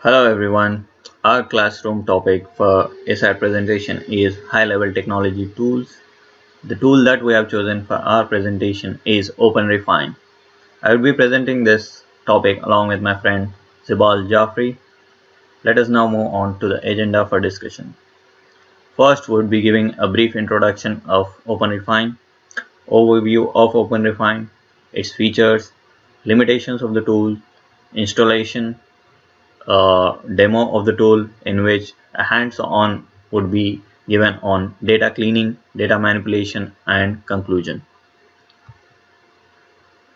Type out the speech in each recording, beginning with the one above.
Hello everyone. Our classroom topic for SI presentation is high-level technology tools. The tool that we have chosen for our presentation is OpenRefine. I will be presenting this topic along with my friend Zibal Jafri. Let us now move on to the agenda for discussion. First, we would be giving a brief introduction of OpenRefine, overview of OpenRefine, its features, limitations of the tool, installation, demo of the tool in which a hands-on would be given on data cleaning, data manipulation, and conclusion.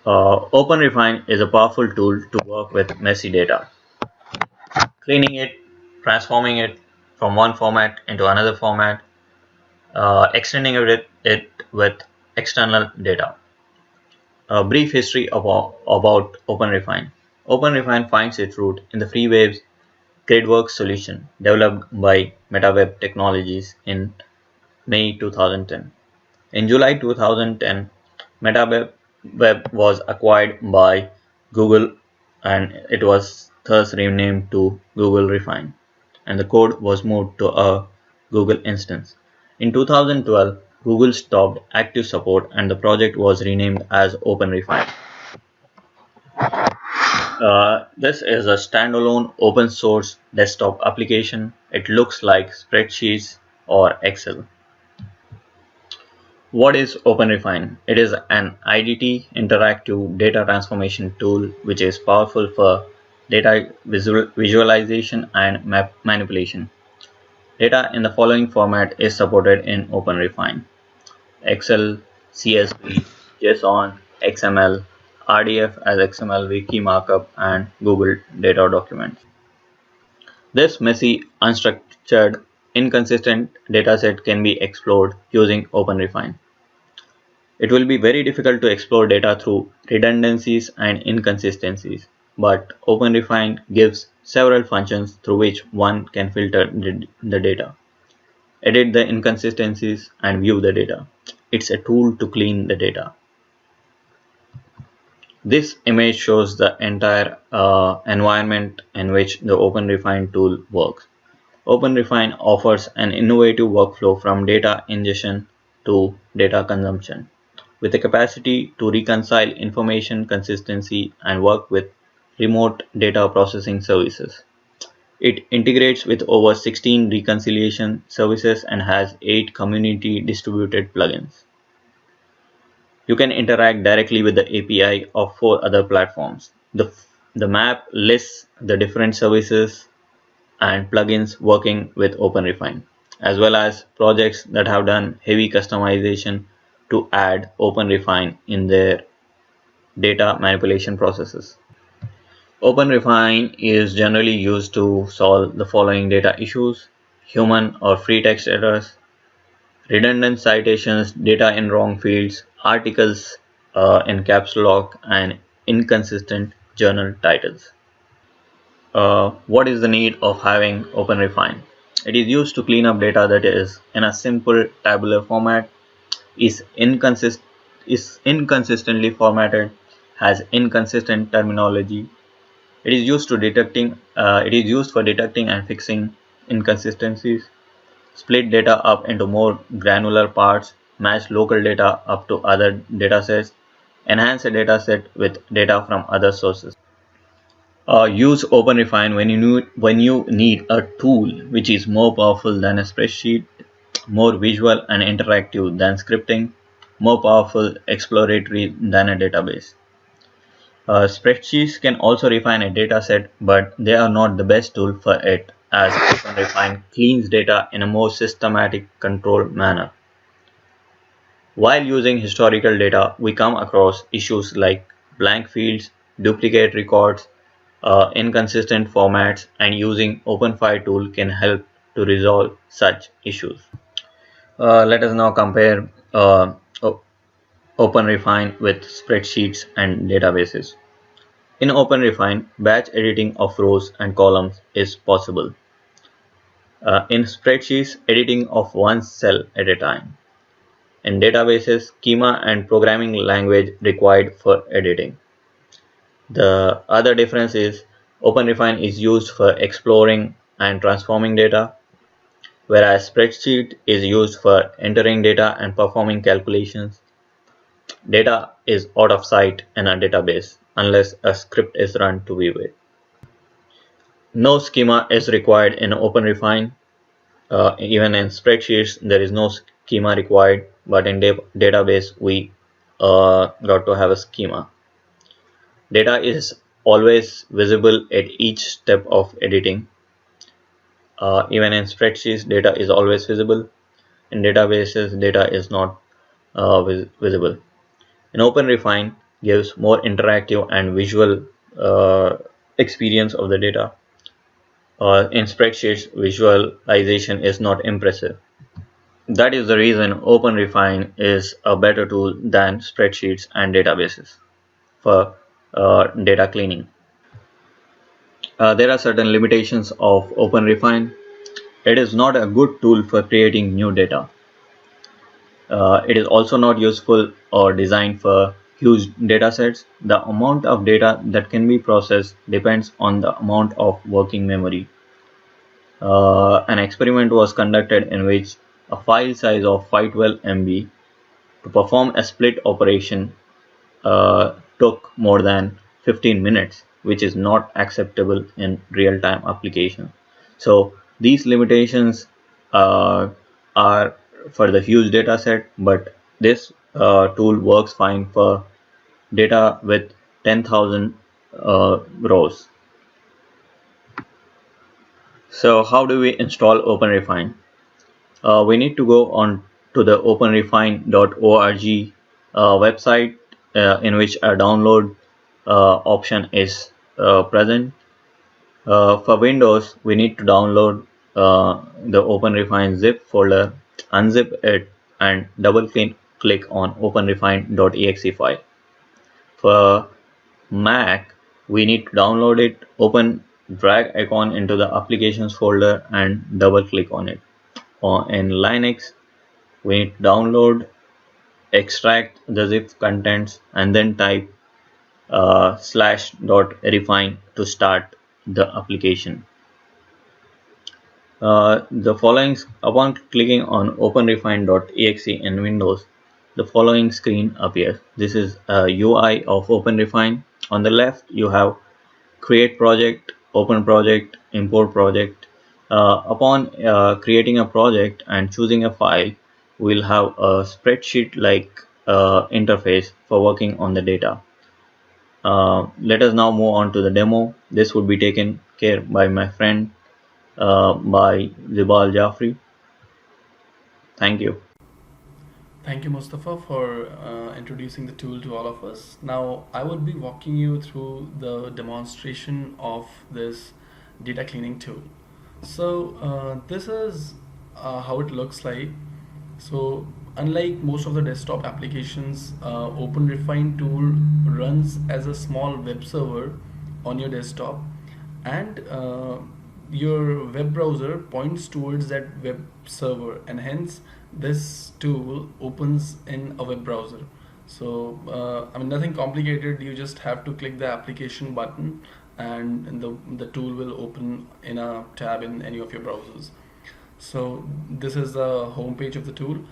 OpenRefine is a powerful tool to work with messy data, cleaning it, transforming it from one format into another format, extending it with external data. A brief history about OpenRefine. OpenRefine finds its root in the FreeWave's GridWorks solution developed by MetaWeb Technologies in May 2010. In July 2010, MetaWeb was acquired by Google and it was thus renamed to Google Refine, and the code was moved to a Google instance. In 2012, Google stopped active support and the project was renamed as OpenRefine. This is a standalone open source desktop application. It looks like spreadsheets or Excel. What is OpenRefine? It is an IDT interactive data transformation tool which is powerful for data visualization and map manipulation. Data in the following format is supported in OpenRefine: Excel, CSV, JSON, XML, RDF as XML wiki markup, and Google data documents. This messy, unstructured, inconsistent dataset can be explored using OpenRefine. It will be very difficult to explore data through redundancies and inconsistencies, but OpenRefine gives several functions through which one can filter the data, edit the inconsistencies, and view the data. It's a tool to clean the data. This image shows the entire environment in which the OpenRefine tool works. OpenRefine offers an innovative workflow from data ingestion to data consumption, with the capacity to reconcile information consistency and work with remote data processing services. It integrates with over 16 reconciliation services and has 8 community distributed plugins. You can interact directly with the API of 4 other platforms. The map lists the different services and plugins working with OpenRefine, as well as projects that have done heavy customization to add OpenRefine in their data manipulation processes. OpenRefine is generally used to solve the following data issues: human or free text errors, redundant citations, data in wrong fields, articles in caps lock, and inconsistent journal titles. What is the need of having OpenRefine? It is used to clean up data that is in a simple tabular format, is inconsistently formatted, has inconsistent terminology. It is used for detecting and fixing inconsistencies, split data up into more granular parts, match local data up to other datasets, enhance a dataset with data from other sources. Use OpenRefine when you need a tool which is more powerful than a spreadsheet, more visual and interactive than scripting, more powerful exploratory than a database. Spreadsheets can also refine a dataset, but they are not the best tool for it, as OpenRefine cleans data in a more systematic, controlled manner. While using historical data, we come across issues like blank fields, duplicate records, inconsistent formats, and using OpenFire tool can help to resolve such issues. Let us now compare OpenRefine with spreadsheets and databases. In OpenRefine, batch editing of rows and columns is possible. In spreadsheets, editing of one cell at a time. In databases, schema and programming language required for editing. The other difference is OpenRefine is used for exploring and transforming data, whereas spreadsheet is used for entering data and performing calculations. Data is out of sight in a database unless a script is run to view it. No schema is required in OpenRefine. Even in spreadsheets, there is no schema required, but in database, we got to have a schema. Data is always visible at each step of editing. Even in spreadsheets, data is always visible. In databases, data is not visible. An OpenRefine gives more interactive and visual experience of the data. In spreadsheets, visualization is not impressive. That is the reason OpenRefine is a better tool than spreadsheets and databases for data cleaning. There are certain limitations of OpenRefine. It is not a good tool for creating new data. It is also not useful or designed for huge data sets. The amount of data that can be processed depends on the amount of working memory. An experiment was conducted in which a file size of 512 MB to perform a split operation took more than 15 minutes, which is not acceptable in real-time application. So these limitations are for the huge data set, but this tool works fine for data with 10,000 rows. So how do we install OpenRefine? We need to go on to the openrefine.org website in which a download option is present. For Windows, we need to download the OpenRefine zip folder, unzip it, and double click on openrefine.exe file. For Mac, we need to download it, drag icon into the applications folder, and double click on it. In Linux, we need to download, extract the zip contents, and then type /.refine to start the application. Upon clicking on openrefine.exe in Windows, the following screen appears. This is a UI of OpenRefine. On the left, you have create project, open project, import project. Upon creating a project and choosing a file, we'll have a spreadsheet-like interface for working on the data. Let us now move on to the demo. This would be taken care by my friend by Zibal Jafri. Thank you. Thank you, Mustafa, for introducing the tool to all of us. Now, I would be walking you through the demonstration of this data cleaning tool. So, this is how it looks like. So, unlike most of the desktop applications, OpenRefine tool runs as a small web server on your desktop, and your web browser points towards that web server, and hence this tool opens in a web browser. So I mean, nothing complicated. You just have to click the application button, and the tool will open in a tab in any of your browsers. So this is the home page of the tool.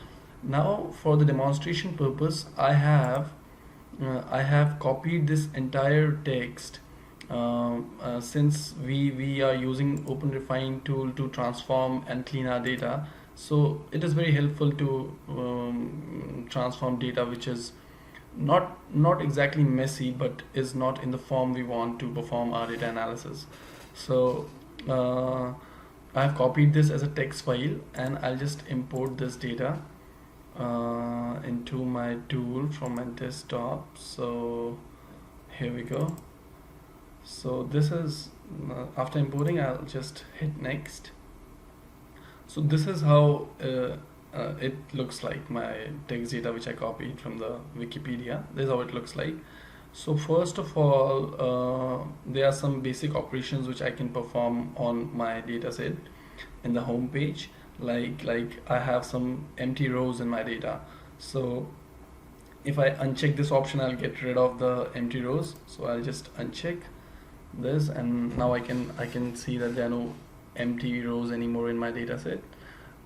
Now, for the demonstration purpose, I have copied this entire text, since we are using OpenRefine tool to transform and clean our data. So it is very helpful to transform data which is not exactly messy, but is not in the form we want to perform our data analysis. So I have copied this as a text file, and I'll just import this data into my tool from my desktop. So here we go. So this is after importing, I'll just hit next. So this is how it looks like, my text data which I copied from the Wikipedia. This is how it looks like. So first of all, there are some basic operations which I can perform on my data set in the home page. Like I have some empty rows in my data. So if I uncheck this option, I'll get rid of the empty rows. So I'll just uncheck, this, and now I can see that there are no empty rows anymore in my data set.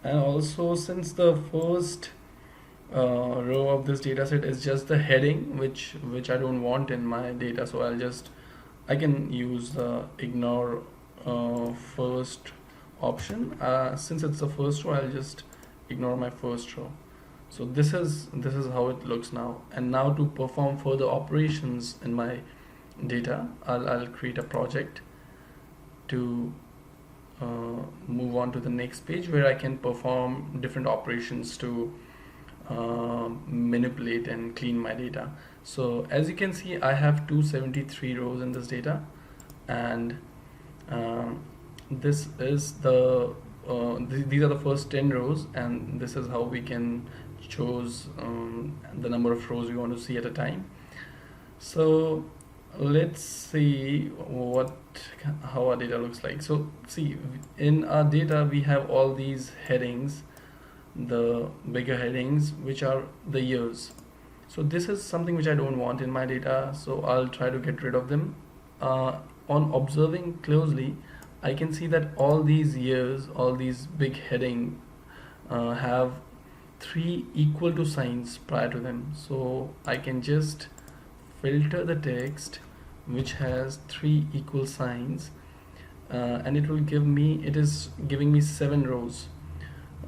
And also, since the first row of this data set is just the heading, which I don't want in my data, so I can use the ignore first option. Since it's the first row, I'll just ignore my first row. So this is how it looks now. And now to perform further operations in my data, I'll create a project to move on to the next page where I can perform different operations to manipulate and clean my data. So as you can see, I have 273 rows in this data, and um, this is these are the first 10 rows, and this is how we can choose the number of rows we want to see at a time. So let's see how our data looks like. So see, in our data we have all these headings, the bigger headings, which are the years. So this is something which I don't want in my data, so I'll try to get rid of them. On observing closely, I can see that all these years, all these big heading have three equal to signs prior to them. So I can just filter the text which has three equal signs, and it is giving me 7 rows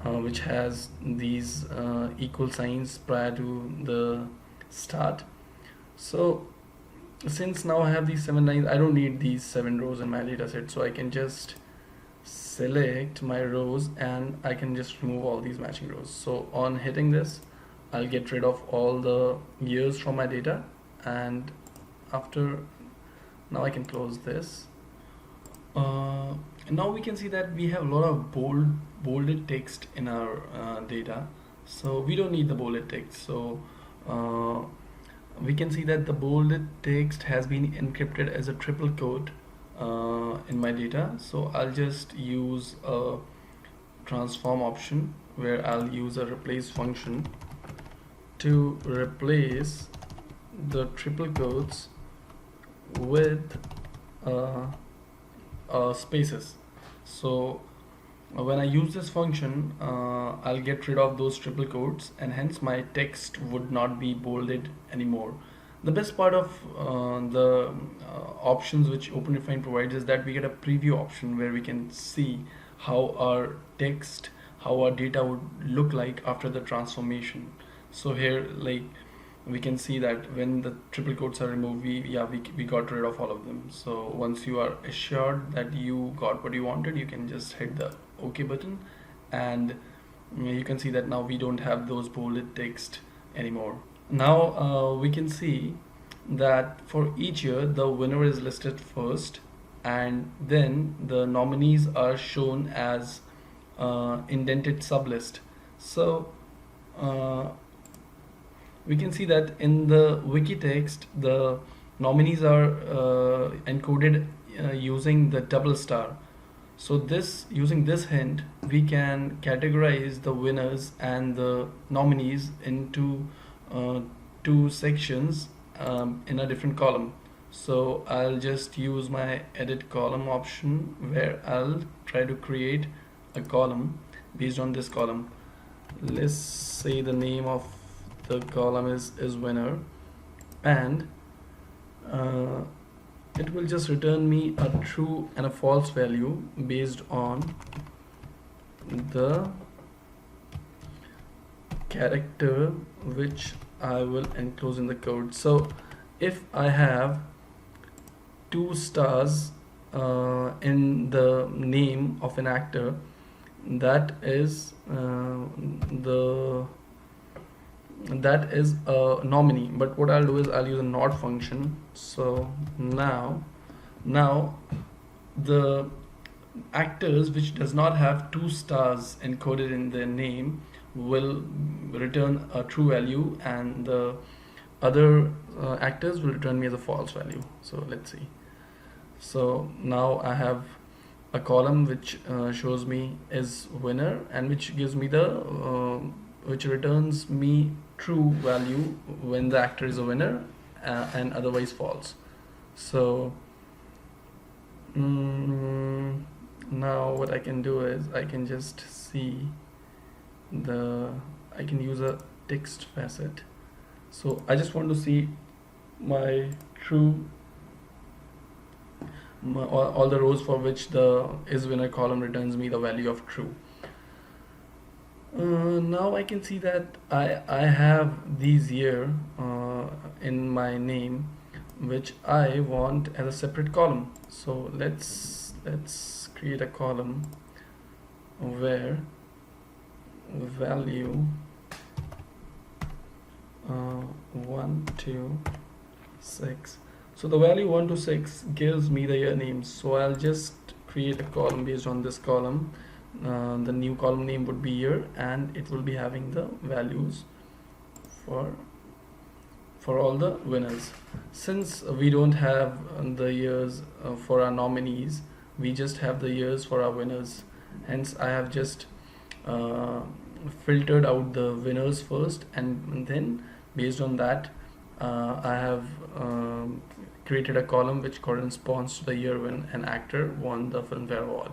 which has these equal signs prior to the start. So since now I have these 7 lines, I don't need these 7 rows in my data set, so I can just select my rows and I can just remove all these matching rows. So on hitting this, I'll get rid of all the years from my data, and after, now I can close this. Now we can see that we have a lot of bolded text in our data, so we don't need the bolded text. So uh, we can see that the bolded text has been encrypted as a triple quote in my data. So I'll just use a transform option where I'll use a replace function to replace the triple quotes with uh, spaces. So when I use this function, I'll get rid of those triple quotes, and hence my text would not be bolded anymore. The best part of the options which OpenRefine provides is that we get a preview option where we can see how our text, how our data would look like after the transformation. So here, like, we can see that when the triple quotes are removed, we got rid of all of them. So once you are assured that you got what you wanted, you can just hit the OK button, and you can see that now we don't have those bolded text anymore. Now we can see that for each year the winner is listed first, and then the nominees are shown as indented sublist. So uh, we can see that in the wiki text the nominees are encoded using the double star. So this, using this hint, we can categorize the winners and the nominees into uh, two sections in a different column. So I'll just use my edit column option where I'll try to create a column based on this column. Let's say the name of the column is winner, and uh, it will just return me a true and a false value based on the character which I will enclose in the code. So if I have 2 stars in the name of an actor, that is a nominee. But what I'll do is I'll use a not function. So now the actors which does not have 2 stars encoded in their name will return a true value, and the other actors will return me as a false value. So let's see. So now I have a column which shows me is winner, and which gives me the which returns me true value when the actor is a winner, and otherwise false. So Mm, Now what I can do is I can just see the I can use a text facet. So I just want to see my true all the rows for which the is winner column returns me the value of true. Now I can see that I have these here in my name, which I want as a separate column. So let's create a column where value 1 2 6. So the value 1 to 6 gives me the year names. So I'll just create a column based on this column. The new column name would be year, and it will be having the values for all the winners. Since we don't have the years for our nominees, we just have the years for our winners. Hence, I have just uh, filtered out the winners first, and then based on that, I have created a column which corresponds to the year when an actor won the Filmfare Award.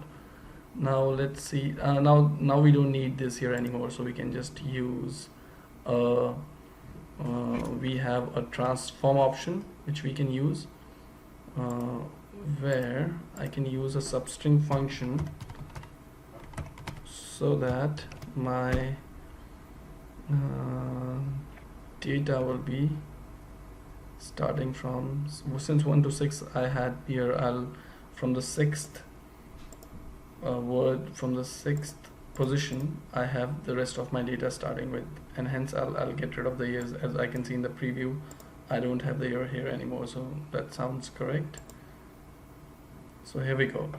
Now let's see. Now we don't need this here anymore, so we can just use. We have a transform option which we can use, uh, where I can use a substring function so that my data will be starting from, since 1 to 6 I had here, I'll from the sixth word, from the sixth position I have the rest of my data starting with, and hence I'll get rid of the years. As I can see in the preview, I don't have the year here anymore, so that sounds correct. So here we go.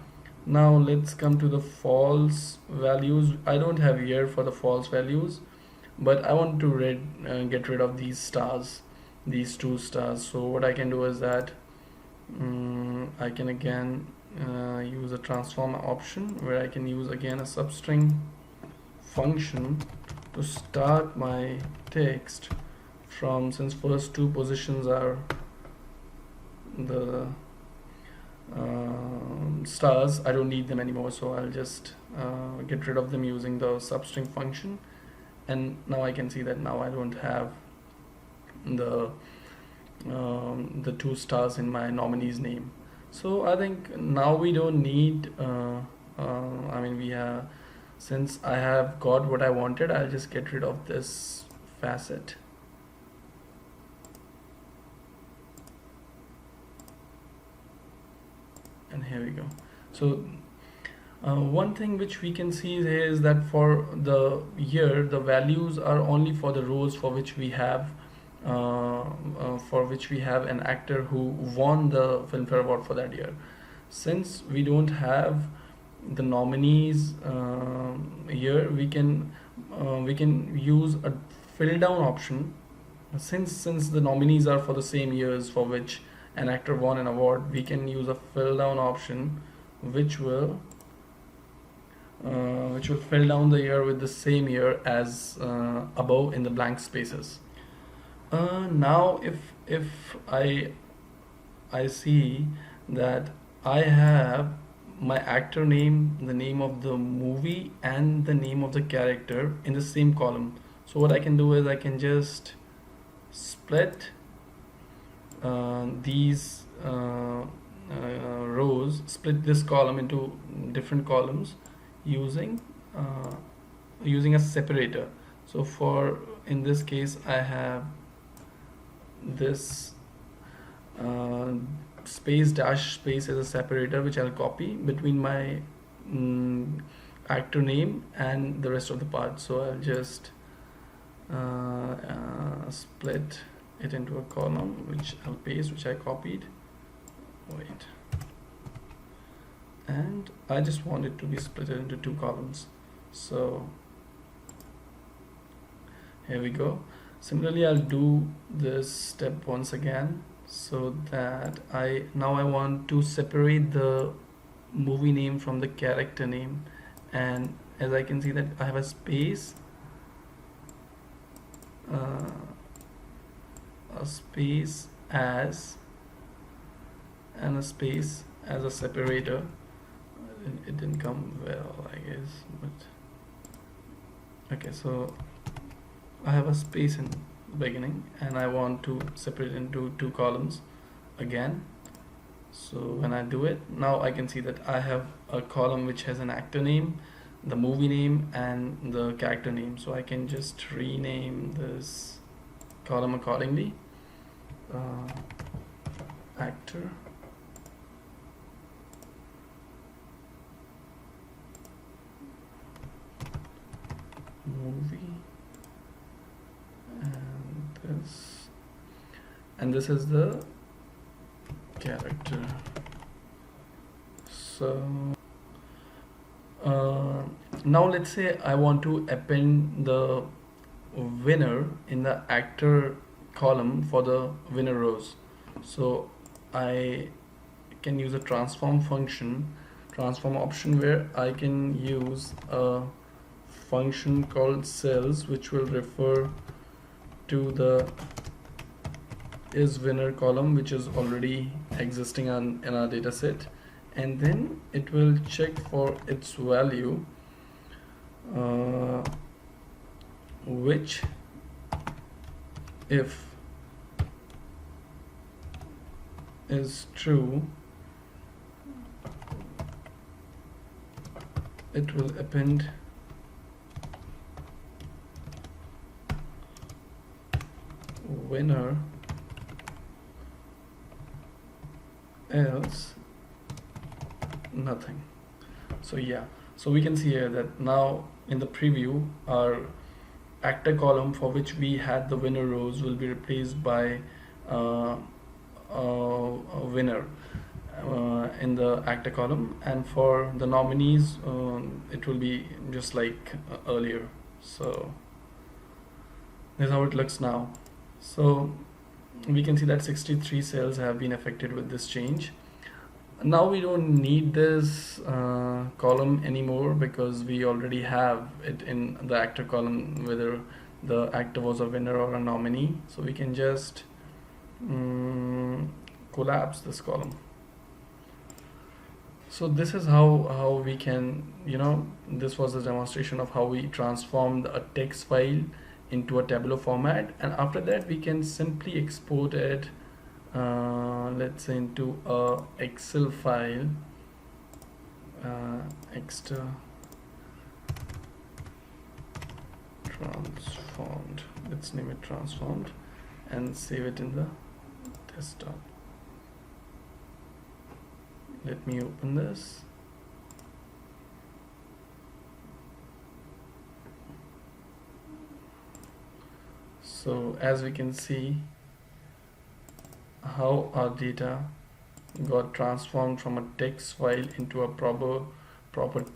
Now let's come to the false values. I don't have year for the false values, but I want to get rid of these stars, these two stars. So what I can do is that I can again use a transform option where I can use again a substring function to start my text from, since first two positions are the stars, I don't need them anymore, so I'll just get rid of them using the substring function. And now I can see that now I don't have the two stars in my nominee's name. So I think now we don't need I mean, we have, since I have got what I wanted, I'll just get rid of this facet. And here we go. So one thing which we can see is that for the year, the values are only for the rows for which we have an actor who won the Filmfare Award for that year. Since we don't have the nominees here, we can use a fill down option. Since the nominees are for the same years for which an actor won an award, we can use a fill down option which will fill down the year with the same year as above in the blank spaces. Now if I see that I have my actor name, the name of the movie, and the name of the character in the same column. So what I can do is I can just split these rows, split this column into different columns using a separator. So for, in this case, I have this space dash space as a separator which I'll copy between my actor name and the rest of the part. So I'll just split it into a column which I'll paste, which I copied. Wait. And I just want it to be split into two columns. So here we go. Similarly, I'll do this step once again, so that I want to separate the movie name from the character name. And as I can see that I have a space, as, and a space as a separator. It didn't come well, I guess, but okay. So I have a space in beginning and I want to separate into two columns again. So when I do it, now I can see that I have a column which has an actor name, the movie name, and the character name. So I can just rename this column accordingly. Actor, movie, and this is the character. So now let's say I want to append the winner in the actor column for the winner rows. So I can use a transform option where I can use a function called cells, which will refer to the is winner column, which is already existing in our data set, and then it will check for its value, which if is true, it will append winner, else nothing. So yeah, so we can see here that now in the preview our actor column, for which we had the winner rows, will be replaced by a winner in the actor column, and for the nominees it will be just like earlier. So this is how it looks now. So we can see that 63 cells have been affected with this change. Now we don't need this column anymore because we already have it in the actor column, whether the actor was a winner or a nominee. So we can just collapse this column. So this is how we can, this was a demonstration of how we transformed a text file into a tabular format, and after that we can simply export it, let's say into a Excel file, extra transformed, let's name it transformed, and save it in the desktop. Let me open this. So as we can see how our data got transformed from a text file into a proper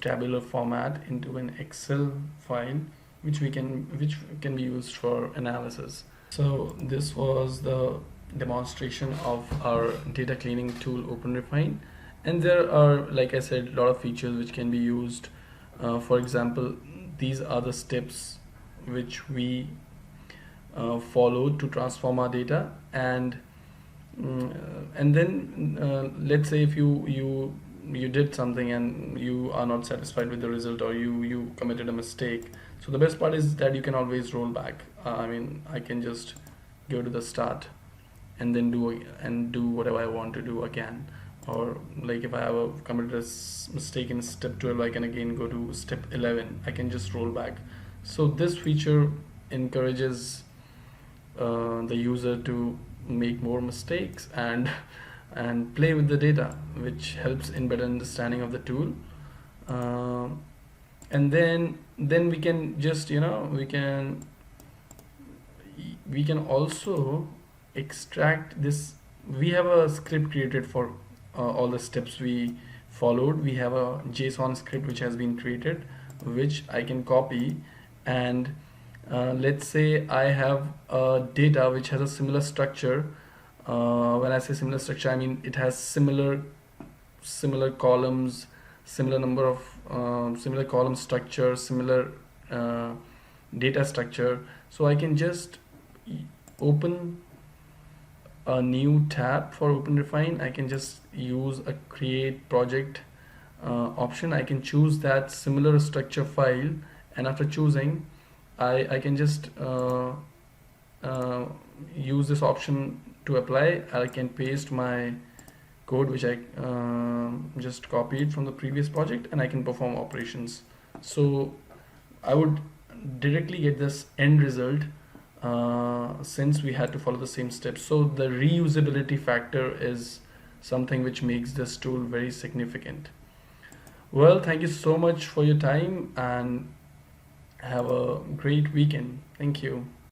tabular format into an Excel file, which can be used for analysis. So this was the demonstration of our data cleaning tool OpenRefine, and there are, like I said, a lot of features which can be used. For example, these are the steps which we followed to transform our data, and then let's say if you did something and you are not satisfied with the result, or you committed a mistake. So the best part is that you can always roll back. I can just go to the start and then do whatever I want to do again, or like if I have committed a mistake in step 12, I can again go to step 11. I can just roll back. So this feature encourages the user to make more mistakes and play with the data, which helps in better understanding of the tool. And then we can just we can also extract this. We have a script created for all the steps we followed. We have a JSON script which has been created, which I can copy, and let's say I have data which has a similar structure. When I say similar structure, I mean it has similar columns, similar number of similar column structure, similar data structure. So I can just open a new tab for OpenRefine, I can just use a create project option. I can choose that similar structure file, and after choosing, I can just uh, use this option to apply. I can paste my code which I just copied from the previous project, and I can perform operations. So I would directly get this end result since we had to follow the same steps. So the reusability factor is something which makes this tool very significant. Well, thank you so much for your time and have a great weekend. Thank you.